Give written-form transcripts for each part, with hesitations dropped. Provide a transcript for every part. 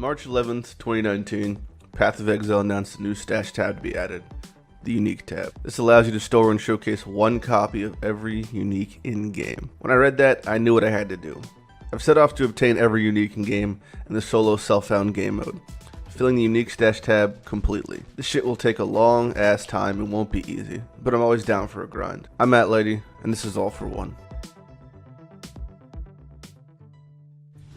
March 11th, 2019, Path of Exile announced a new stash tab to be added, the Unique tab. This allows you to store and showcase one copy of every unique in-game. When I read that, I knew what I had to do. I've set off to obtain every unique in-game in the solo self-found game mode, filling the Unique stash tab completely. This shit will take a long ass time and won't be easy, but I'm always down for a grind. I'm at Lighty, and this is all for one.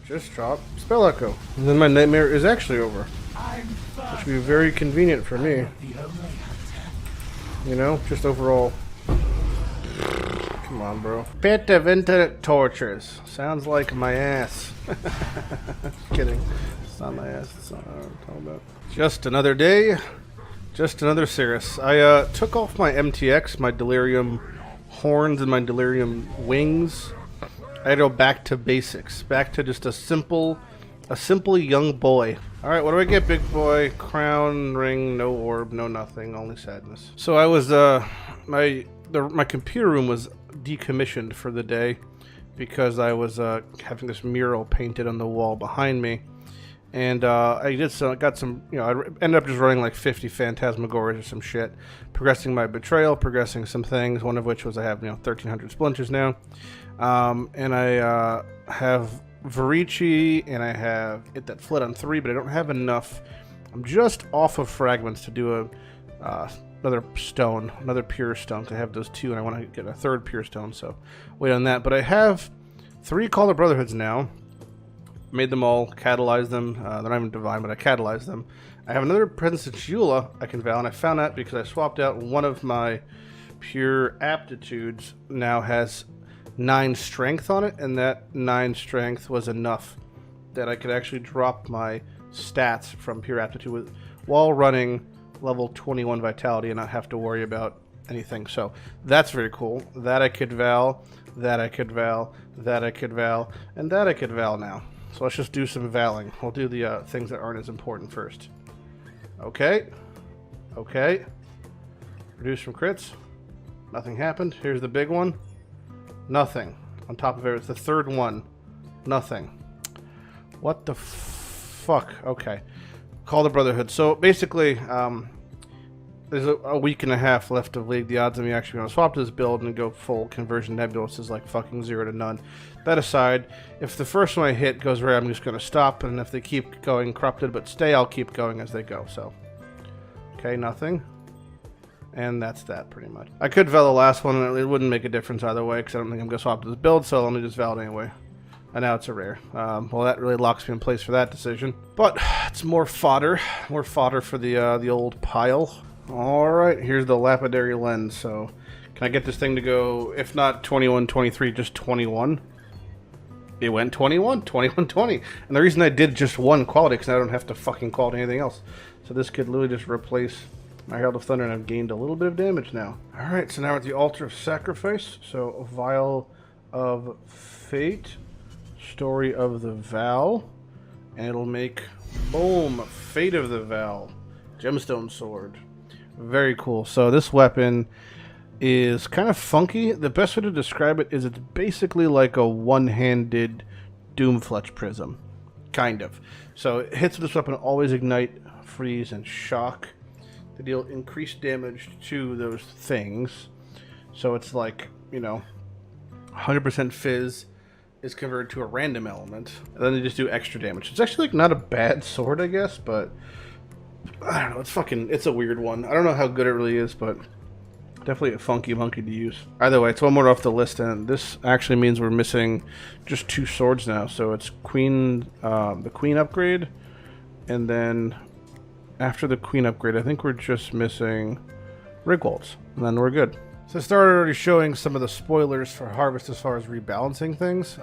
Just drop Spell Echo, and then my nightmare is actually over, which would be very convenient for me. You know, just overall. Come on, bro. Pit of Infinite Tortures. Sounds like my ass. Kidding. It's not my ass. That's not what I'm talking about. Just another day. Just another Cirrus. I took off my MTX, my Delirium horns, and my Delirium wings. I had to go back to basics. Back to just a simple young boy. Alright, what do I get, big boy? Crown, ring, no orb, no nothing, only sadness. So I was, my computer room was decommissioned for the day because I was having this mural painted on the wall behind me. And I got some, you know, I ended up just running like 50 Phantasmagoras or some shit, progressing my betrayal, progressing some things, one of which was I have, 1,300 splinters now. And I have Varici, and I have it that fled on 3, but I don't have enough. I'm just off of fragments to do another stone, another pure stone. I have those 2, and I want to get a 3rd pure stone, so wait on that. But I have 3 Call of Brotherhoods now. Made them all, catalyzed them. They're not even divine, but I catalyzed them. I have another Presence of Sheila I can vow, and I found that because I swapped out one of my pure aptitudes. Now has 9 strength on it, and that 9 strength was enough that I could actually drop my stats from pure aptitude while running level 21 vitality and not have to worry about anything. So that's very cool. That I could vow, that I could vow, that I could vow, and that I could vow now. So let's just do some vowing. We'll do the things that aren't as important first. Okay. Okay. Reduce from crits. Nothing happened. Here's the big one. Nothing. On top of it, it's the 3rd one. Nothing. What the fuck? Okay. Call the Brotherhood. So basically, there's a week and a half left of League. The odds of me actually going to swap to this build and go full Conversion Nebulous is like fucking 0 to none. That aside, if the first one I hit goes right, I'm just going to stop. And if they keep going Corrupted but stay, I'll keep going as they go. So, okay, nothing. And that's that, pretty much. I could vow the last one, and it wouldn't make a difference either way, because I don't think I'm going to swap to this build, so let me just vow it anyway. And now it's a rare. Well, that really locks me in place for that decision. But it's more fodder for the old pile. Alright, here's the Lapidary Lens. So, can I get this thing to go, if not 21, 23, just 21? It went 21, 21, 20. And the reason I did just one quality, because I don't have to fucking quality anything else. So this could literally just replace my Herald of Thunder, and I've gained a little bit of damage now. Alright, so now we're at the Altar of Sacrifice. So, Vial of Fate, Story of the Vow, and it'll make, boom, Fate of the Vow, Gemstone Sword. Very cool. So this weapon is kind of funky. The best way to describe it is it's basically like a one-handed Doomfletch Prism. Kind of. So hits with this weapon always ignite, freeze, and shock. They deal increased damage to those things. So it's like, 100% fizz is converted to a random element. And then they just do extra damage. It's actually like not a bad sword, I guess, but I don't know, it's a weird one. I don't know how good it really is, but definitely a funky monkey to use. Either way, it's one more off the list, and this actually means we're missing just 2 swords now. So it's the Queen upgrade, and then after the Queen upgrade, I think we're just missing Rigwalds, and then we're good. So I started already showing some of the spoilers for Harvest as far as rebalancing things.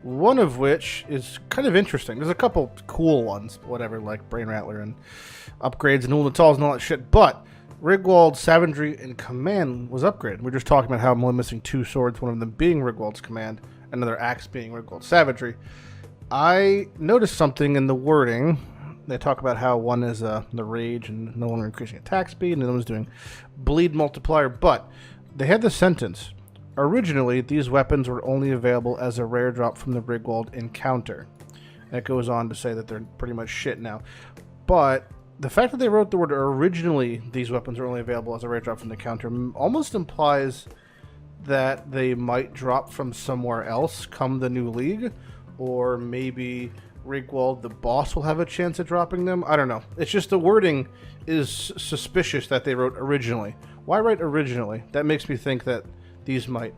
One of which is kind of interesting. There's a couple cool ones, whatever, like Brain Rattler and upgrades and Ulnatals and all that shit, but Rigwald's Savagery and Command was upgraded. We're just talking about how I'm only missing 2 swords, one of them being Rigwald's Command, another axe being Rigwald's Savagery. I noticed something in the wording. They talk about how one is the Rage and no longer increasing attack speed, and the other one's doing Bleed Multiplier, but they had the sentence, originally these weapons were only available as a rare drop from the Rigwald encounter. And it goes on to say that they're pretty much shit now. But the fact that they wrote the word originally, these weapons are only available as a rare drop from the counter, almost implies that they might drop from somewhere else come the new league, or maybe Rigwald, the boss, will have a chance at dropping them. I don't know. It's just the wording is suspicious that they wrote originally. Why write originally? That makes me think that these might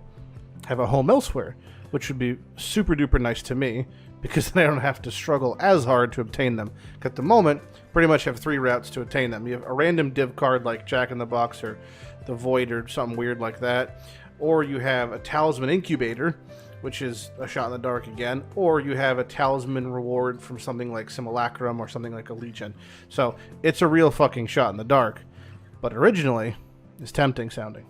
have a home elsewhere, which would be super duper nice to me, because then I don't have to struggle as hard to obtain them. At the moment, pretty much have 3 routes to obtain them. You have a random div card like Jack in the Box or the Void or something weird like that, or you have a Talisman Incubator, which is a shot in the dark again, or you have a Talisman reward from something like Simulacrum or something like a Legion. So it's a real fucking shot in the dark, but originally is tempting sounding.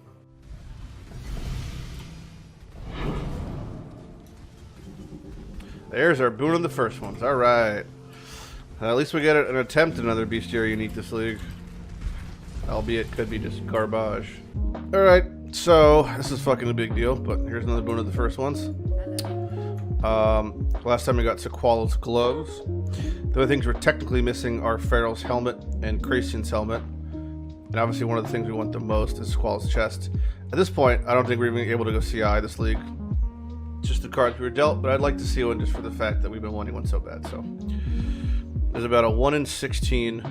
There's our boon of the first ones. All right. At least we get an attempt at another Bestiary unique this league. Albeit could be just garbage. All right. So this is fucking a big deal, but here's another boon of the first ones. Last time we got Sequala's gloves. The other things we're technically missing are Pharaoh's helmet and Cracian's helmet. And obviously one of the things we want the most is Sequala's chest. At this point, I don't think we're even able to go CI this league. Just the cards we were dealt, but I'd like to see one just for the fact that we've been wanting one so bad. So there's about a 1 in 16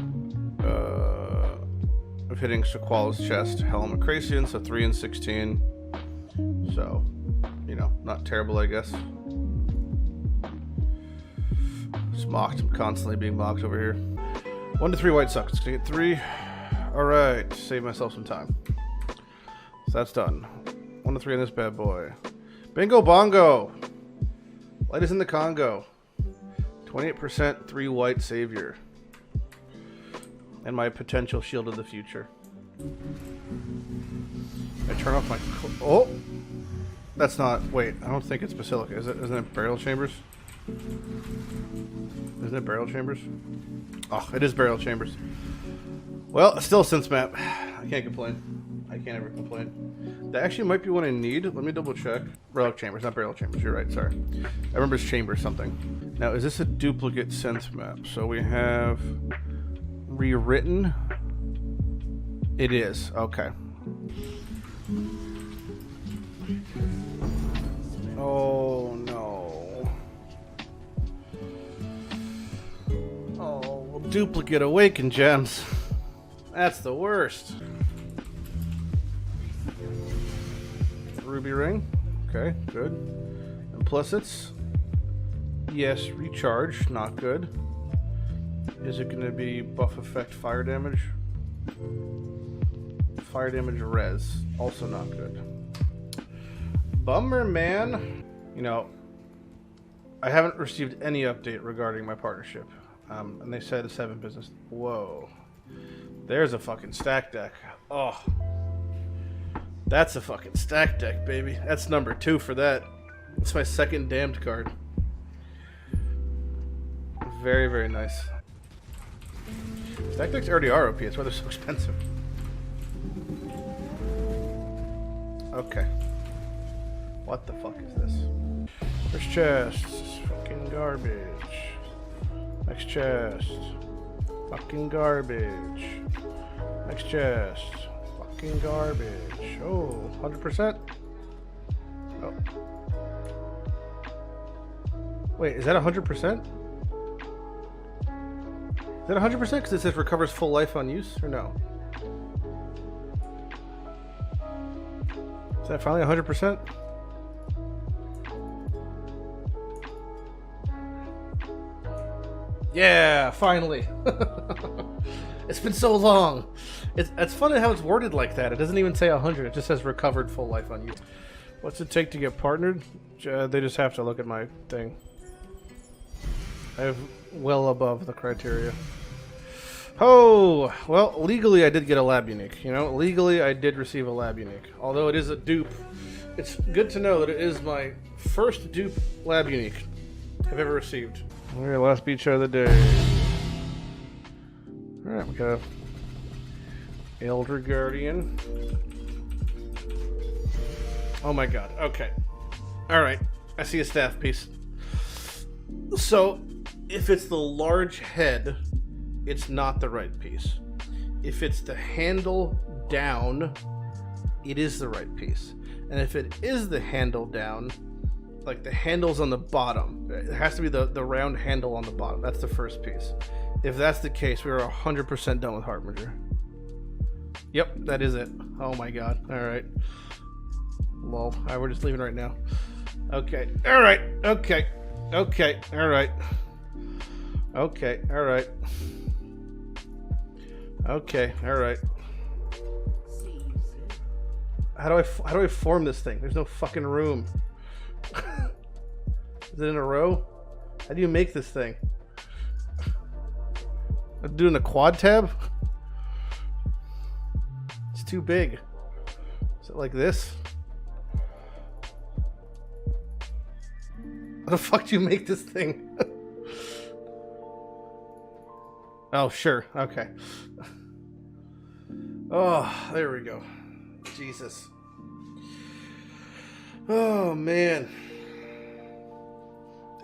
of hitting Sequala's chest, Helm, Cracian, so 3 in 16. So, you know, not terrible, I guess. Just mocked. I'm constantly being mocked over here. 1 to 3 white sucks. Gonna get 3. Alright, save myself some time. So that's done. 1 to 3 on this bad boy. Bingo bongo! Light is in the Congo. 28%, 3 white savior. And my potential shield of the future. I turn off my... Oh! That's not... Wait, I don't think it's Basilica. Isn't it Burial Chambers? Isn't it Burial Chambers? Oh, it is Burial Chambers. Well, it's still a synth map. I can't complain. I can't ever complain. That actually might be one I need. Let me double check. Relic Chambers, not Burial Chambers. You're right, sorry. I remember it's Chambers something. Now, is this a duplicate synth map? So we have... Rewritten? It is. Okay. Oh, no. Oh, duplicate Awakened Gems. That's the worst. Ruby Ring. Okay, good. Implicits. Yes, recharge. Not good. Is it going to be buff effect fire damage? Fire damage res. Also not good. Bummer, man. You know, I haven't received any update regarding my partnership. And they said it's 7 business. Whoa. There's a fucking stack deck. Oh. That's a fucking stack deck, baby. That's number 2 for that. It's my second damned card. Very, very nice. Stack decks already are OP. That's why they're so expensive. Okay. What the fuck is this? First chest. Fucking garbage. Next chest. Fucking garbage. Next chest. Fucking garbage. Oh, 100%? Oh. Wait, is that 100%? Is that 100% because it says recovers full life on use, or no? Is that finally 100%? Yeah, finally. It's been so long. It's funny how it's worded like that. It doesn't even say 100. It just says recovered full life on use. What's it take to get partnered? They just have to look at my thing. I have well above the criteria. Oh, well, legally I did get a lab unique. You know, legally I did receive a lab unique. Although it is a dupe, it's good to know that it is my first dupe lab unique I've ever received. Alright, last beach of the day. Alright, we got Elder Guardian. Oh my god, okay. Alright, I see a staff piece. So, If it's the large head, it's not the right piece. If it's the handle down, it is the right piece. And if it is the handle down, like the handle's on the bottom, it has to be the round handle on the bottom. That's the first piece. If that's the case, we are 100% done with Harbinger. Yep, that is it. Oh my god. Alright. Lol. Alright, we're just leaving right now. Okay. Alright. Okay. Okay. Alright. Okay. Alright. Okay. Alright. How do I form this thing? There's no fucking room. Is it in a row? How do you make this thing? I'm doing the quad tab? It's too big. Is it like this? How the fuck do you make this thing? Oh, sure. Okay. Oh, there we go. Jesus. Oh, man.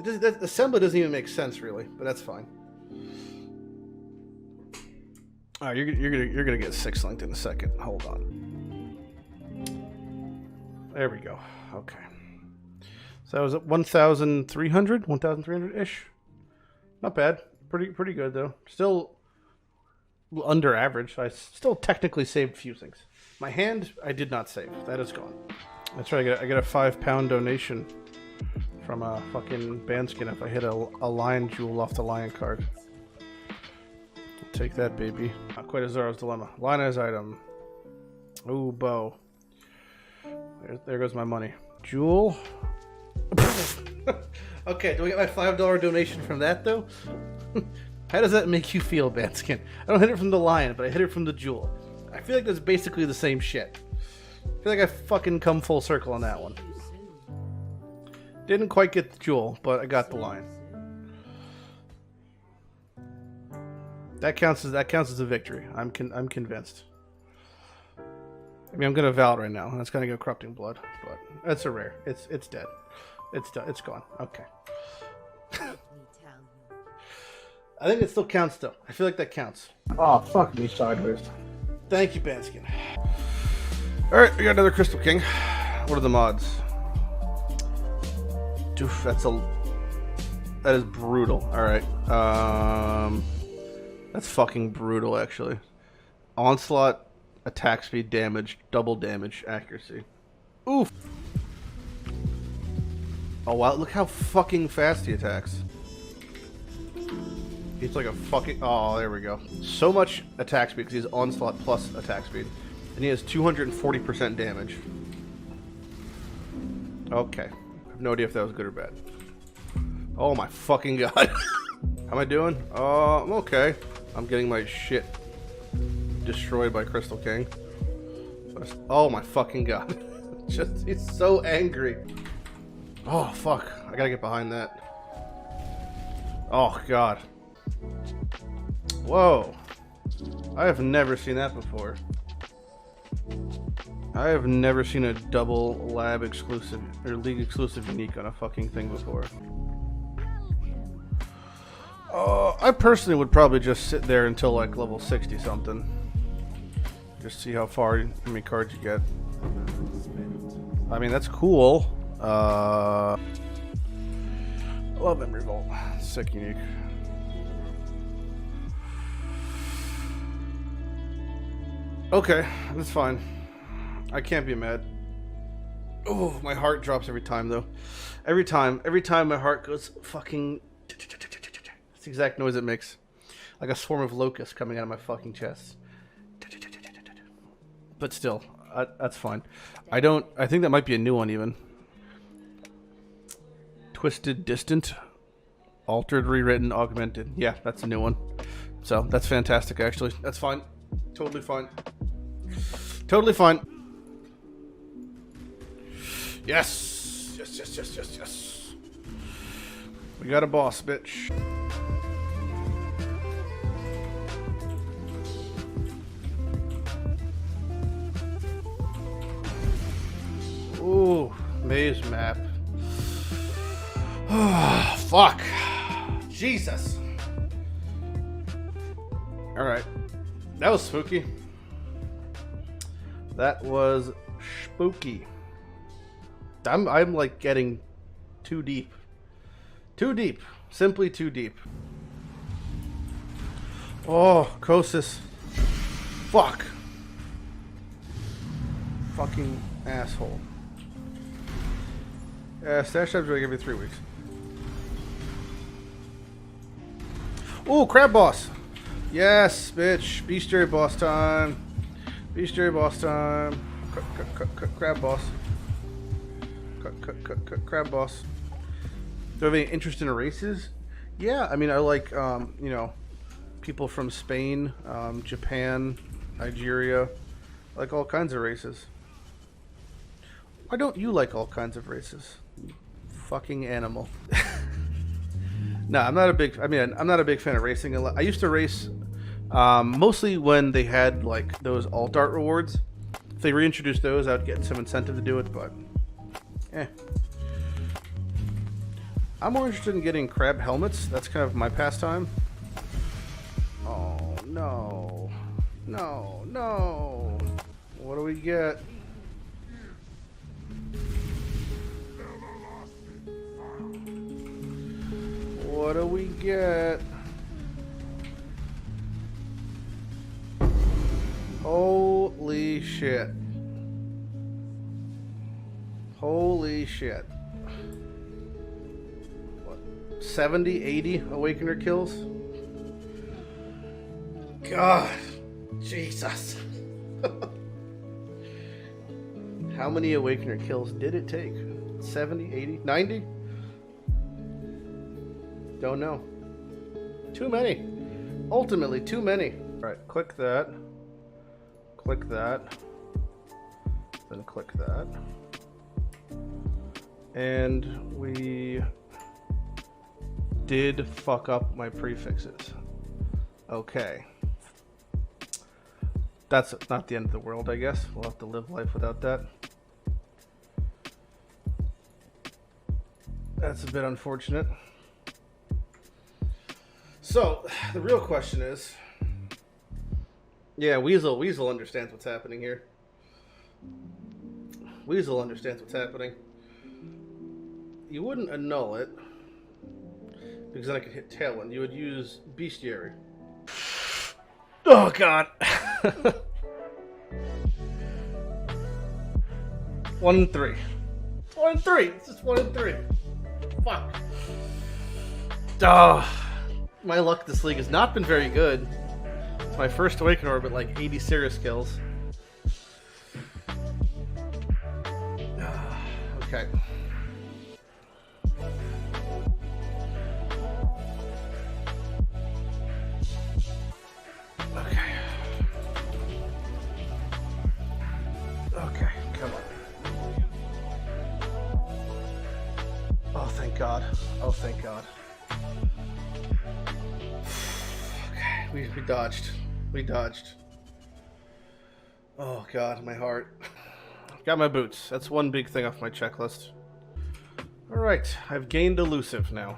That assembly doesn't even make sense, really, but that's fine. All right, you're gonna get 6 linked in a second. Hold on. There we go. Okay. So that was at 1,300 ish. Not bad. Pretty good though. Still under average. I still technically saved a few things. My hand, I did not save. That is gone. That's right. I got a £5 donation from a fucking Banskin if I hit a lion jewel off the lion card. Take that, baby. Not quite a Zoro's Dilemma. Lionized item. Ooh, bow. There goes my money. Jewel. Okay, do we get my $5 donation from that, though? How does that make you feel, Banskin? I don't hit it from the lion, but I hit it from the jewel. I feel like that's basically the same shit. I feel like I fucking come full circle on that one. Didn't quite get the jewel, but I got the lion. That counts as a victory. I'm convinced. I mean, I'm gonna vow it right now. That's gonna go corrupting blood, but that's a rare. It's dead. It's done. It's gone. Okay. I think it still counts though. I feel like that counts. Oh, fuck me sideways. Thank you, Banskin. All right, we got another Crystal King. What are the mods? Doof, that is brutal. All right. That's fucking brutal, actually. Onslaught, attack speed, damage, double damage, accuracy. Oof. Oh wow, look how fucking fast he attacks. He's like a fucking... Oh, there we go. So much attack speed because he's onslaught plus attack speed. And he has 240% damage. Okay. I have no idea if that was good or bad. Oh my fucking god. How am I doing? I'm okay. I'm getting my shit destroyed by Crystal King. Oh my fucking god. Just, he's so angry. Oh fuck. I gotta get behind that. Oh god. Whoa. I have never seen that before. I have never seen a double lab exclusive or league exclusive unique on a fucking thing before. I personally would probably just sit there until like level 60 something. Just see how many cards you get. I mean, that's cool. I love Memory Vault. Sick unique. Okay, that's fine. I can't be mad. Oh, my heart drops every time though. Every time my heart goes fucking... That's the exact noise it makes. Like a swarm of locusts coming out of my fucking chest. But still, that's fine. I think that might be a new one even. Twisted, distant, altered, rewritten, augmented. Yeah, that's a new one. So that's fantastic actually. That's fine. Totally fine. Totally fine. Yes. Yes. We got a boss, bitch. Ooh, maze map. Fuck. Jesus. All right. That was spooky. That was spooky. I'm like getting too deep. Too deep. Simply too deep. Oh, Kosis. Fuck. Fucking asshole. Stash tabs like every 3 weeks. Ooh, crab boss. Yes, bitch. Bestiary boss time. Bestiary boss time. Crab boss. Crab boss. Do you have any interest in races? Yeah, I mean, I like, you know, people from Spain, Japan, Nigeria. I like all kinds of races. Why don't you like all kinds of races? You fucking animal. No, I'm not a big fan of racing. I used to race mostly when they had like those alt art rewards. If they reintroduced those, I'd get some incentive to do it, but I'm more interested in getting crab helmets. That's kind of my pastime. Oh no. No, no. What do we get? What do we get? Holy shit. Holy shit. What? 70, 80 Awakener kills? God. Jesus. How many Awakener kills did it take? 70, 80, 90? Don't know. Too many. Ultimately, too many. Alright, click that. Click that. Then click that. And we did fuck up my prefixes. Okay. That's not the end of the world, I guess. We'll have to live life without that. That's a bit unfortunate. So, the real question is... Yeah, Weasel understands what's happening here. Weasel understands what's happening. You wouldn't annul it, because then I could hit Tailwind. You would use Bestiary. Oh, God. 1 and 3. 1 and 3. It's just 1 and 3. Fuck. My luck this league has not been very good. It's my first Awaken Orbit, like 80 serious kills. Okay. Okay, come on. Oh, thank God. Oh, thank God. Okay, we dodged. We dodged. Oh, God, my heart. Got my boots. That's one big thing off my checklist. Alright, I've gained elusive now.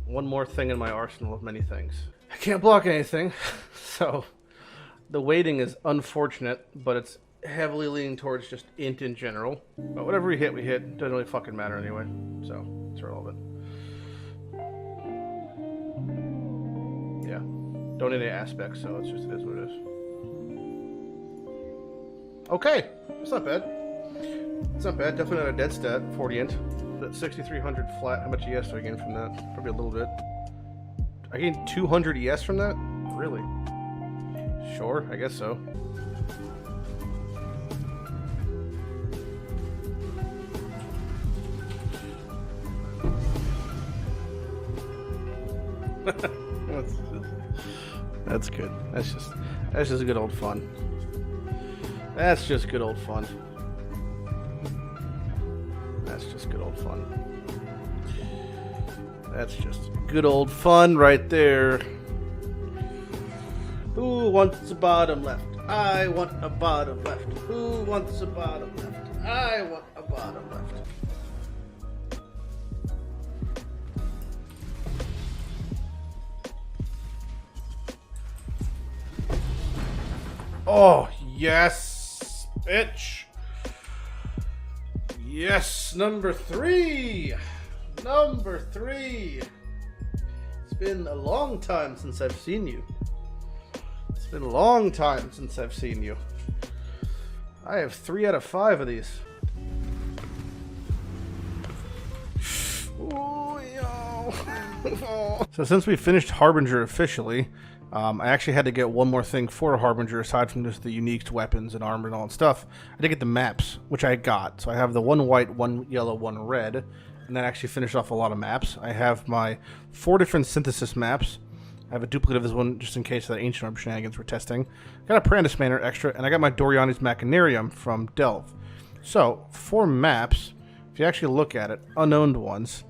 One more thing in my arsenal of many things. I can't block anything, so the weighting is unfortunate, but it's heavily leaning towards just int in general. But whatever we hit, we hit. Doesn't really fucking matter anyway, so it's irrelevant. Yeah, don't need any aspects, so it is what it is. Okay, it's not bad. It's not bad. Definitely not a dead stat. 40 int. But 6,300 flat. How much ES do I gain from that? Probably a little bit. I gained 200 ES from that? Really? Sure, I guess so. That's good. That's just good old fun. That's just good old fun. That's just good old fun. That's just good old fun right there. Who wants a bottom left? I want a bottom left. Who wants a bottom left? I want a bottom left. Oh, yes, bitch. Yes, number 3. Number 3. It's been a long time since I've seen you. It's been a long time since I've seen you. I have 3 out of 5 of these. Ooh, yo. So since we finished Harbinger officially, I actually had to get one more thing for Harbinger aside from just the unique weapons and armor and all that stuff. I did get the maps, which I got. So I have the 1 white, 1 yellow, 1 red, and that actually finished off a lot of maps. I have my 4 different synthesis maps. I have a duplicate of this one just in case that Ancient Orb shenanigans we're testing. Got a Parandus Manor extra, and I got my Doriani's Machinarium from Delve. So, 4 maps, if you actually look at it, unowned ones.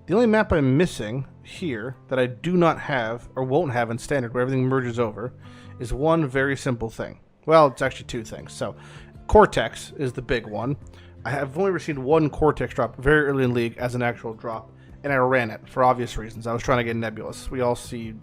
The only map I'm missing here that I do not have, or won't have in Standard, where everything merges over, is one very simple thing. Well, it's actually 2 things. So, Cortex is the big one. I have only received 1 Cortex drop very early in League as an actual drop, and I ran it for obvious reasons. I was trying to get Nebulous. We all see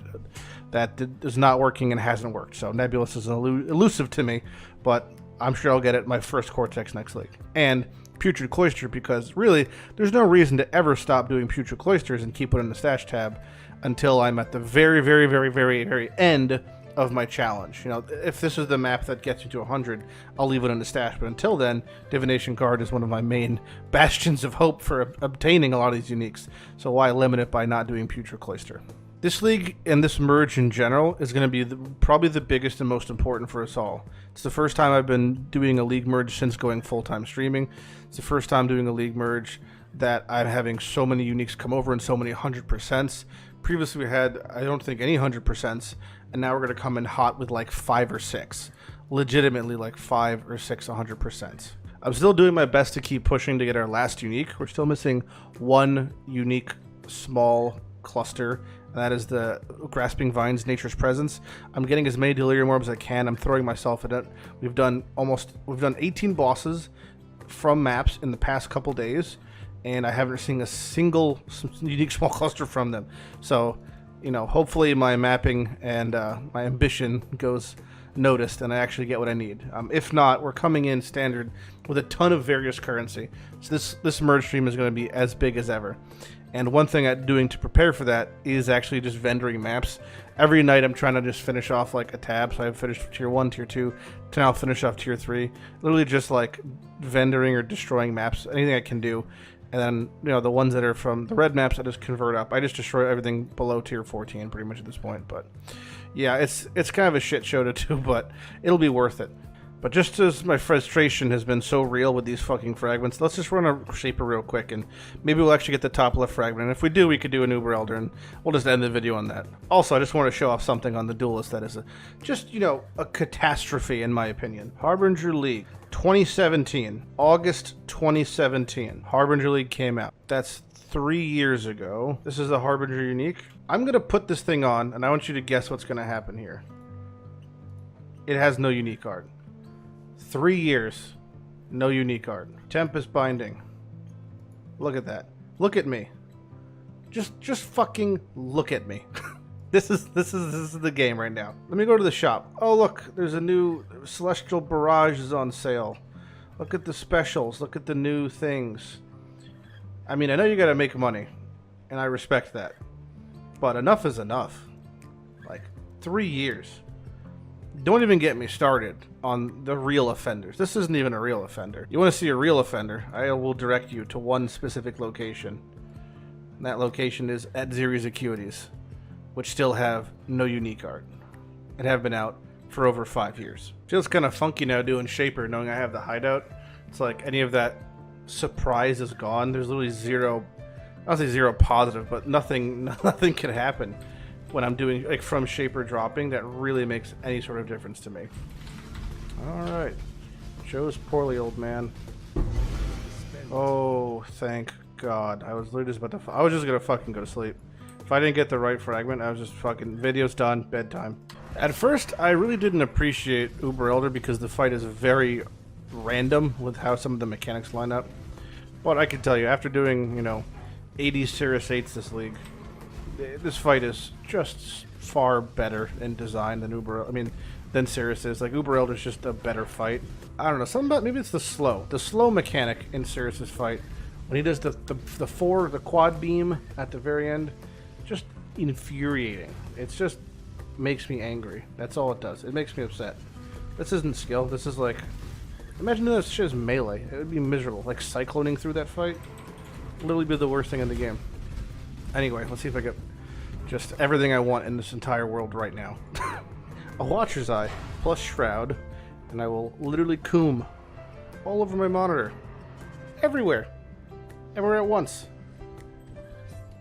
that is not working and hasn't worked, so Nebulous is elusive to me, but I'm sure I'll get it my first Cortex next League. And Putrid Cloister, because really, there's no reason to ever stop doing Putrid Cloisters and keep it in the stash tab until I'm at the very, very, very, very, very end of my challenge. You know, if this is the map that gets me to 100, I'll leave it in the stash. But until then, Divination Guard is one of my main bastions of hope for obtaining a lot of these uniques. So why limit it by not doing Putrid Cloister? This league and this merge in general is going to be probably the biggest and most important for us all. It's the first time I've been doing a league merge since going full-time streaming. It's the first time doing a league merge that I'm having so many uniques come over and so many 100%. Previously we had, I don't think, any 100%, and now we're going to come in hot with like 5 or 6. Legitimately like 5 or 6 100%. I'm still doing my best to keep pushing to get our last unique. We're still missing 1 unique small cluster, and that is the Grasping Vines, Nature's Presence. I'm getting as many Delirium Orbs as I can. I'm throwing myself at it. We've done 18 bosses from maps in the past couple days, and I haven't seen a single unique small cluster from them. So, you know, hopefully my mapping and my ambition goes noticed and I actually get what I need. If not, we're coming in Standard with a ton of various currency. So this merge stream is going to be as big as ever. And one thing I'm doing to prepare for that is actually just vendoring maps. Every night I'm trying to just finish off like a tab. So I've finished tier 1, tier 2, to now finish off tier 3. Literally just like vendoring or destroying maps, anything I can do. And then, you know, the ones that are from the red maps, I just convert up. I just destroy everything below tier 14 pretty much at this point. But yeah, it's kind of a shit show to do, but it'll be worth it. But just as my frustration has been so real with these fucking fragments, let's just run a Shaper real quick, and maybe we'll actually get the top left fragment. And if we do, we could do an Uber Elder, and we'll just end the video on that. Also, I just want to show off something on the Duelist that is just, you know, a catastrophe in my opinion. Harbinger League 2017, August 2017. Harbinger League came out. That's 3 years ago. This is the Harbinger Unique. I'm going to put this thing on, and I want you to guess what's going to happen here. It has no unique art. 3 years, no unique art. Tempest Binding. Look at that. Look at me. Just fucking look at me. This is the game right now. Let me go to the shop. Oh look, there's a new Celestial Barrage is on sale. Look at the specials. Look at the new things. I mean, I know you gotta make money, and I respect that. But enough is enough. Like, 3 years. Don't even get me started on the real offenders. This isn't even a real offender. You want to see a real offender, I will direct you to one specific location. And that location is at Xeri's Acuities, which still have no unique art and have been out for over 5 years. Feels kind of funky now doing Shaper, knowing I have the hideout. It's like any of that surprise is gone. There's literally zero, I'll say zero positive, but nothing can happen when I'm doing, like, from Shaper dropping that really makes any sort of difference to me. Alright. Joe's poorly, old man. Oh, thank God. I was literally just about to, I was just gonna fucking go to sleep. If I didn't get the right fragment, I was just fucking, video's done, bedtime. At first, I really didn't appreciate Uber Elder because the fight is very random with how some of the mechanics line up. But I can tell you, after doing, you know, 80 Cirrus 8s this league, this fight is just far better in design than Uber. I mean, than Cirrus is. Like, Uber Elder's just a better fight. I don't know, something about, maybe it's the slow mechanic in Cirrus's fight. When he does the quad beam at the very end, just infuriating. It's just makes me angry. That's all it does. It makes me upset. This isn't skill. This is like, imagine this shit is melee. It would be miserable. Like cycloning through that fight, literally be the worst thing in the game. Anyway, let's see if I get just everything I want in this entire world right now. A Watcher's Eye plus Shroud, and I will literally coom all over my monitor. Everywhere. Everywhere at once.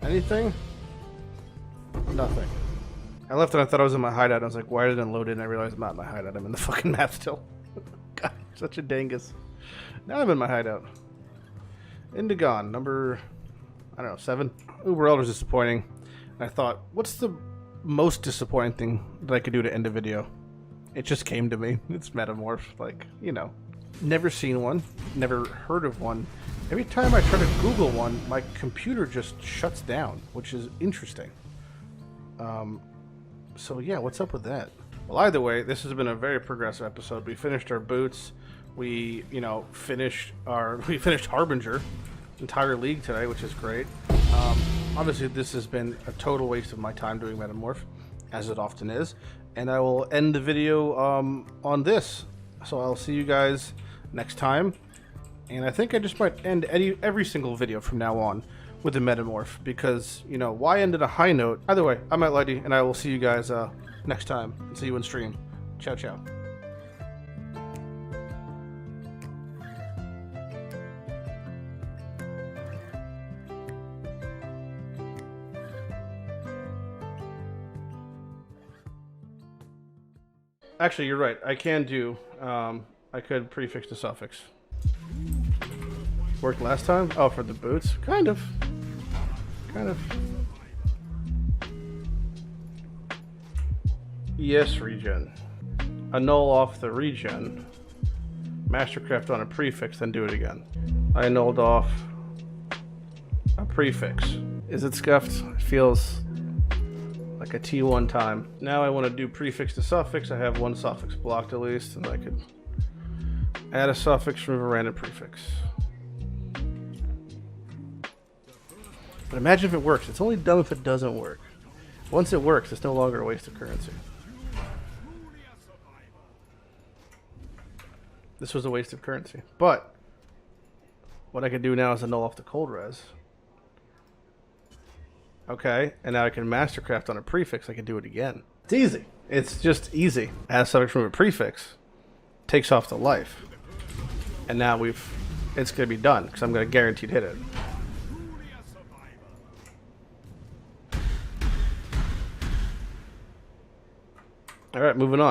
Anything? Nothing. I left and I thought I was in my hideout. I was like, why didn't it load in? I realized I'm not in my hideout. I'm in the fucking map still. God, such a dangus. Now I'm in my hideout. Indigon, number, I don't know, 7. Uber Elder's disappointing. And I thought, what's the most disappointing thing that I could do to end a video? It just came to me. It's Metamorph. Like, you know. Never seen one. Never heard of one. Every time I try to Google one, my computer just shuts down, which is interesting. So yeah, what's up with that? Well, either way, this has been a very progressive episode. We finished our boots. We, finished Harbinger, entire league today, which is great. Obviously, this has been a total waste of my time doing Metamorph, as it often is. And I will end the video on this. So I'll see you guys next time. And I think I just might end every single video from now on with the Metamorph, because, why end at a high note? Either way, I'm at Lighty, and I will see you guys next time. And see you in stream. Ciao, ciao. Actually, you're right. I can do, I could prefix the suffix. Worked last time? Oh, for the boots? Kind of. Yes, regen. Annul off the regen. Mastercraft on a prefix, then do it again. I annulled off a prefix. Is it scuffed? It feels like a T1 time. Now I want to do prefix to suffix. I have one suffix blocked at least, and I could add a suffix from a random prefix. But imagine if it works. It's only dumb if it doesn't work. Once it works, it's no longer a waste of currency. This was a waste of currency. But what I can do now is annul off the cold res. Okay, and now I can mastercraft on a prefix. I can do it again. It's easy. It's just easy. Add a suffix from a prefix. Takes off the life. And now it's going to be done, because I'm going to guaranteed hit it. Alright, moving on.